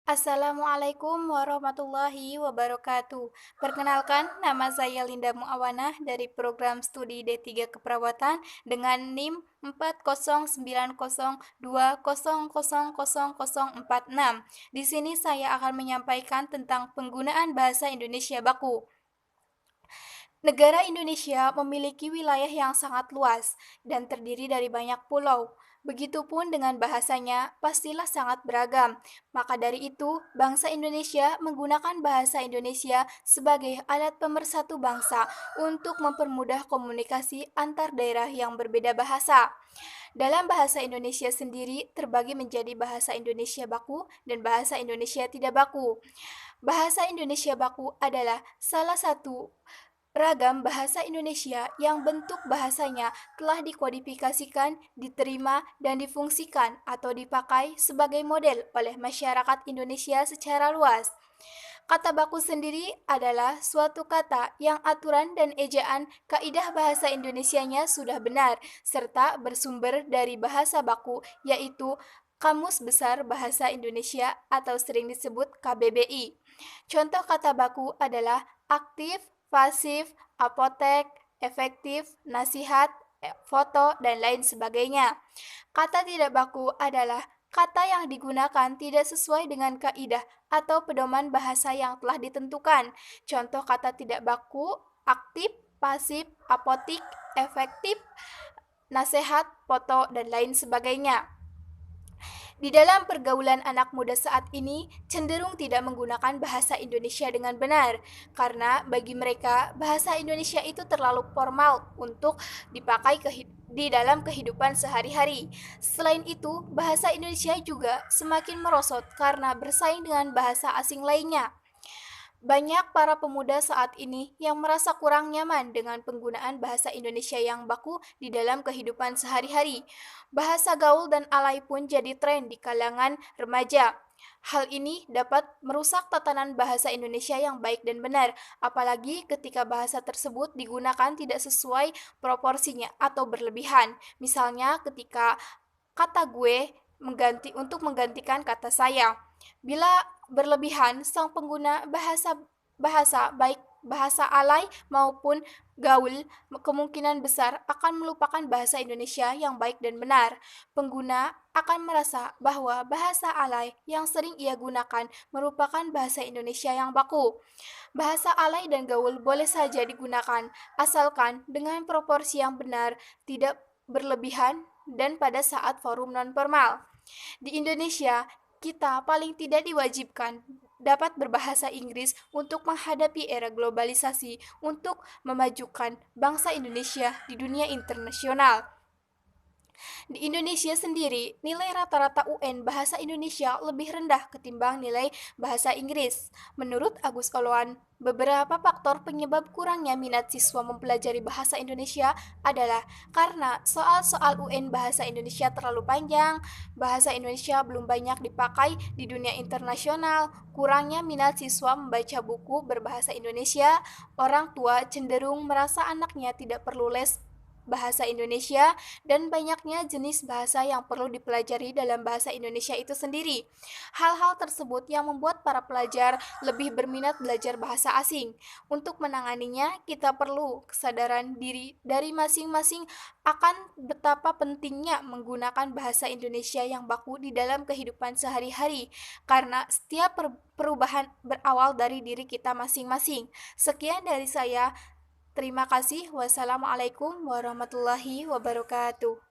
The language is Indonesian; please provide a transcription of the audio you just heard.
Assalamualaikum warahmatullahi wabarakatuh. Perkenalkan, nama saya Linda Muawanah dari program studi D3 Keperawatan dengan NIM 409020000046. Di sini saya akan menyampaikan tentang penggunaan bahasa Indonesia baku. Negara Indonesia memiliki wilayah yang sangat luas dan terdiri dari banyak pulau. Begitupun dengan bahasanya, pastilah sangat beragam. Maka dari itu, bangsa Indonesia menggunakan bahasa Indonesia sebagai alat pemersatu bangsa untuk mempermudah komunikasi antar daerah yang berbeda bahasa. Dalam bahasa Indonesia sendiri terbagi menjadi bahasa Indonesia baku dan bahasa Indonesia tidak baku. Bahasa Indonesia baku adalah salah satu ragam bahasa Indonesia yang bentuk bahasanya telah dikodifikasikan, diterima, dan difungsikan atau dipakai sebagai model oleh masyarakat Indonesia secara luas. Kata baku sendiri adalah suatu kata yang aturan dan ejaan kaidah bahasa Indonesianya sudah benar, serta bersumber dari bahasa baku, yaitu Kamus Besar Bahasa Indonesia atau sering disebut KBBI. Contoh kata baku adalah aktif, pasif, apotek, efektif, nasihat, foto, dan lain sebagainya. Kata tidak baku adalah kata yang digunakan tidak sesuai dengan kaidah atau pedoman bahasa yang telah ditentukan. Contoh kata tidak baku: aktif, pasif, apotik, efektif, nasihat, foto, dan lain sebagainya. Di dalam pergaulan anak muda saat ini, cenderung tidak menggunakan bahasa Indonesia dengan benar, karena bagi mereka bahasa Indonesia itu terlalu formal untuk dipakai di dalam kehidupan sehari-hari. Selain itu, bahasa Indonesia juga semakin merosot karena bersaing dengan bahasa asing lainnya. Banyak para pemuda saat ini yang merasa kurang nyaman dengan penggunaan bahasa Indonesia yang baku di dalam kehidupan sehari-hari. Bahasa gaul dan alay pun jadi tren di kalangan remaja. Hal ini dapat merusak tatanan bahasa Indonesia yang baik dan benar, apalagi ketika bahasa tersebut digunakan tidak sesuai proporsinya atau berlebihan. Misalnya ketika kata gue menggantikan kata saya. Bila berlebihan, sang pengguna bahasa baik bahasa alay maupun gaul kemungkinan besar akan melupakan bahasa Indonesia yang baik dan benar. Pengguna akan merasa bahwa bahasa alay yang sering ia gunakan merupakan bahasa Indonesia yang baku. Bahasa alay dan gaul boleh saja digunakan, asalkan dengan proporsi yang benar, tidak berlebihan, dan pada saat forum non-formal. Di Indonesia, kita paling tidak diwajibkan dapat berbahasa Inggris untuk menghadapi era globalisasi untuk memajukan bangsa Indonesia di dunia internasional. Di Indonesia sendiri, nilai rata-rata UN bahasa Indonesia lebih rendah ketimbang nilai bahasa Inggris. Menurut Agus Oloan, beberapa faktor penyebab kurangnya minat siswa mempelajari bahasa Indonesia adalah karena soal-soal UN bahasa Indonesia terlalu panjang, bahasa Indonesia belum banyak dipakai di dunia internasional, kurangnya minat siswa membaca buku berbahasa Indonesia, orang tua cenderung merasa anaknya tidak perlu les bahasa Indonesia, dan banyaknya jenis bahasa yang perlu dipelajari dalam bahasa Indonesia itu sendiri. Hal-hal tersebut yang membuat para pelajar lebih berminat belajar bahasa asing. Untuk menanganinya, kita perlu kesadaran diri dari masing-masing akan betapa pentingnya menggunakan bahasa Indonesia yang baku di dalam kehidupan sehari-hari, karena setiap perubahan berawal dari diri kita masing-masing. Sekian dari saya. Terima kasih. Wassalamualaikum warahmatullahi wabarakatuh.